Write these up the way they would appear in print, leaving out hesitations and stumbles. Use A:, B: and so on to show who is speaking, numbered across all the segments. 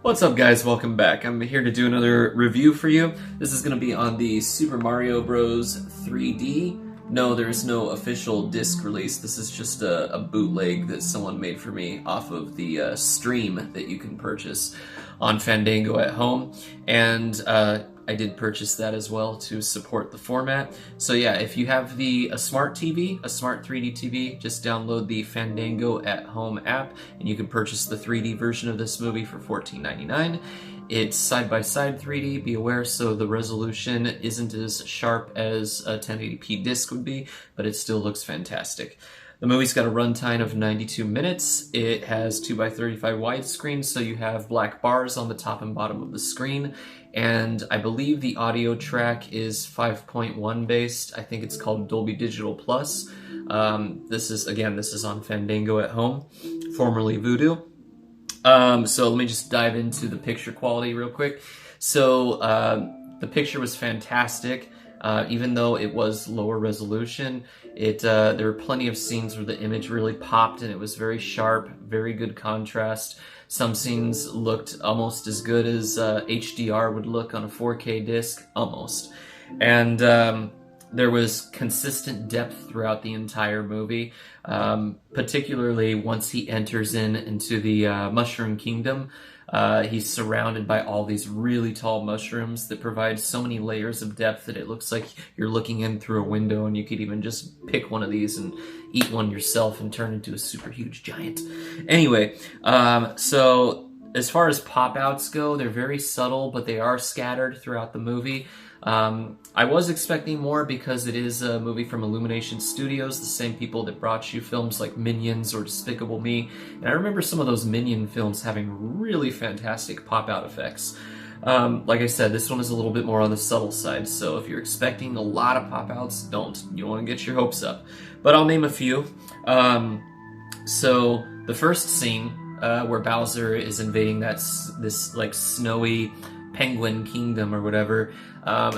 A: What's up guys, welcome back. I'm here to do another review for you. This is going to be on the Super Mario Bros. 3D. No, there's no official disc release. This is just a bootleg that someone made for me off of the stream that you can purchase on Fandango At Home. And I did purchase that as well to support the format. So yeah, if you have a smart TV, a smart 3D TV, just download the Fandango At Home app and you can purchase the 3D version of this movie for $14.99. It's side-by-side 3D, be aware, so the resolution isn't as sharp as a 1080p disc would be, but it still looks fantastic. The movie's got a runtime of 92 minutes. It has 2x35 widescreen, so you have black bars on the top and bottom of the screen. And I believe the audio track is 5.1 based. I think it's called Dolby Digital Plus. This is on Fandango At Home, formerly Voodoo. So let me just dive into the picture quality real quick. So the picture was fantastic. Even though it was lower resolution, there were plenty of scenes where the image really popped and it was very sharp, very good contrast. Some scenes looked almost as good as HDR would look on a 4K disc, almost. And there was consistent depth throughout the entire movie, particularly once he enters into the Mushroom Kingdom. He's surrounded by all these really tall mushrooms that provide so many layers of depth that it looks like you're looking in through a window and you could even just pick one of these and eat one yourself and turn into a super huge giant. Anyway, so as far as pop-outs go, they're very subtle, but they are scattered throughout the movie. I was expecting more because it is a movie from Illumination Studios, the same people that brought you films like Minions or Despicable Me. And I remember some of those Minion films having really fantastic pop-out effects. Like I said, this one is a little bit more on the subtle side, so if you're expecting a lot of pop-outs, don't. You don't want to get your hopes up. But I'll name a few. So the first scene where Bowser is invading this like snowy penguin kingdom or whatever,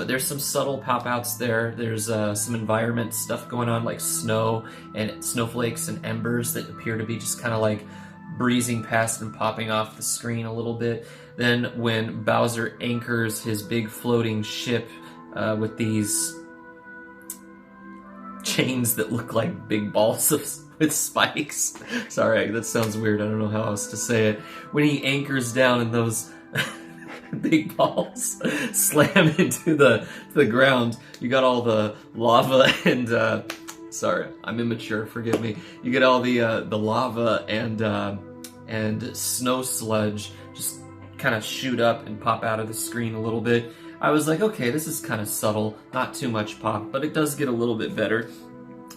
A: there's some subtle pop-outs there. There's some environment stuff going on, like snow and snowflakes and embers that appear to be just kind of like breezing past and popping off the screen a little bit. Then when Bowser anchors his big floating ship with these chains that look like big balls with spikes. Sorry, that sounds weird. I don't know how else to say it. When he anchors down and those big balls slam into the ground, you got all the lava and sorry, I'm immature, forgive me. You get all the lava and snow sludge just kind of shoot up and pop out of the screen a little bit. I was like, okay, this is kind of subtle, not too much pop, but it does get a little bit better.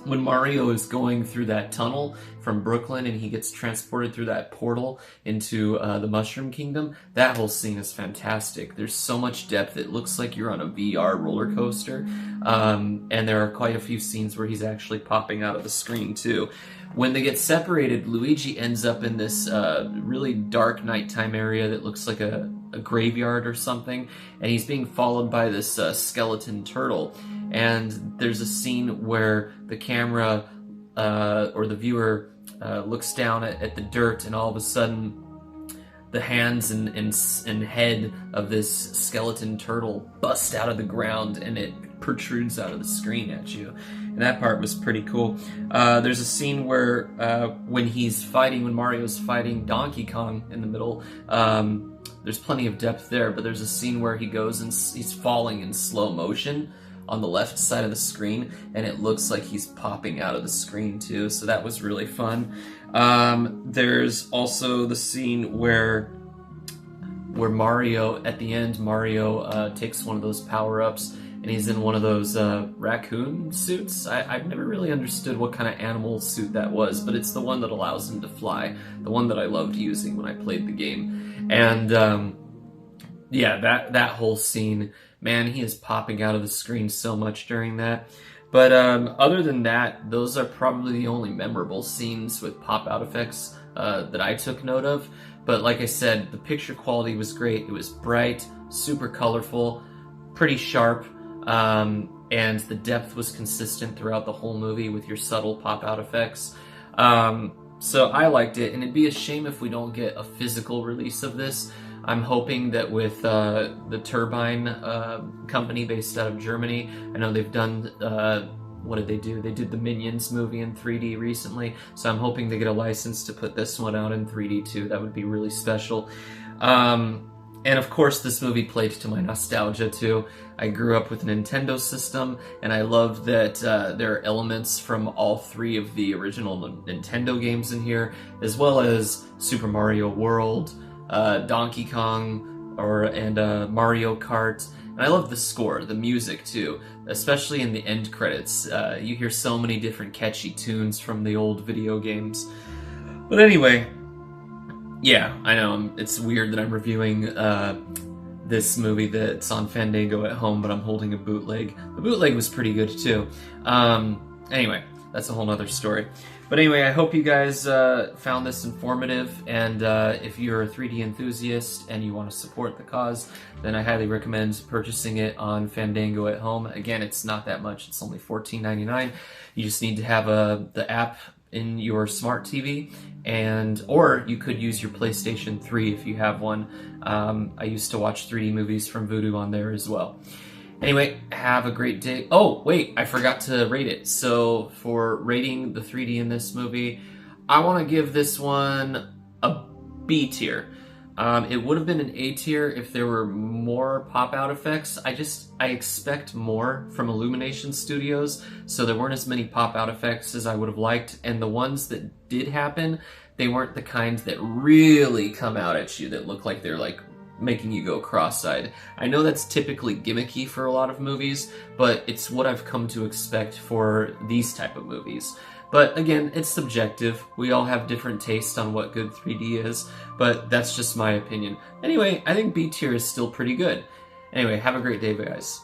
A: When Mario is going through that tunnel from Brooklyn and he gets transported through that portal into the Mushroom Kingdom, that whole scene is fantastic. There's so much depth, it looks like you're on a VR roller coaster. And there are quite a few scenes where he's actually popping out of the screen too. When they get separated, Luigi ends up in this really dark nighttime area that looks like a graveyard or something, and he's being followed by this skeleton turtle. And there's a scene where the camera or the viewer looks down at the dirt, and all of a sudden the hands and head of this skeleton turtle bust out of the ground and it protrudes out of the screen at you. And that part was pretty cool. There's a scene where when Mario's fighting Donkey Kong in the middle, there's plenty of depth there, but there's a scene where he goes and he's falling in slow motion on the left side of the screen, and it looks like he's popping out of the screen too, so that was really fun. There's also the scene where Mario, at the end, takes one of those power-ups, and he's in one of those raccoon suits. I've never really understood what kind of animal suit that was, but it's the one that allows him to fly, the one that I loved using when I played the game. And yeah, that whole scene, man, he is popping out of the screen so much during that. But other than that, those are probably the only memorable scenes with pop-out effects that I took note of. But like I said, the picture quality was great. It was bright, super colorful, pretty sharp, and the depth was consistent throughout the whole movie with your subtle pop-out effects. So I liked it, and it'd be a shame if we don't get a physical release of this. I'm hoping that with the Turbine company based out of Germany, I know they've done, what did they do? They did the Minions movie in 3D recently, so I'm hoping they get a license to put this one out in 3D too. That would be really special. And of course, this movie played to my nostalgia too. I grew up with a Nintendo system, and I love that there are elements from all three of the original Nintendo games in here, as well as Super Mario World, Donkey Kong, and Mario Kart. And I love the score, the music too, especially in the end credits. You hear so many different catchy tunes from the old video games. But anyway, yeah, I know, it's weird that I'm reviewing this movie that's on Fandango at Home, but I'm holding a bootleg. The bootleg was pretty good too. Anyway, that's a whole nother story. But anyway, I hope you guys found this informative, and if you're a 3D enthusiast and you want to support the cause, then I highly recommend purchasing it on Fandango at Home. Again, it's not that much, it's only $14.99. You just need to have the app in your smart TV, or you could use your PlayStation 3 if you have one. I used to watch 3D movies from Vudu on there as well. Anyway, have a great day. Oh, wait, I forgot to rate it. So for rating the 3D in this movie, I want to give this one a B tier. It would have been an A tier if there were more pop-out effects. I expect more from Illumination Studios, so there weren't as many pop-out effects as I would have liked, and the ones that did happen, they weren't the kind that really come out at you, that look like they're like making you go cross-eyed. I know that's typically gimmicky for a lot of movies, but it's what I've come to expect for these type of movies. But again, it's subjective. We all have different tastes on what good 3D is, but that's just my opinion. Anyway, I think B tier is still pretty good. Anyway, have a great day, guys.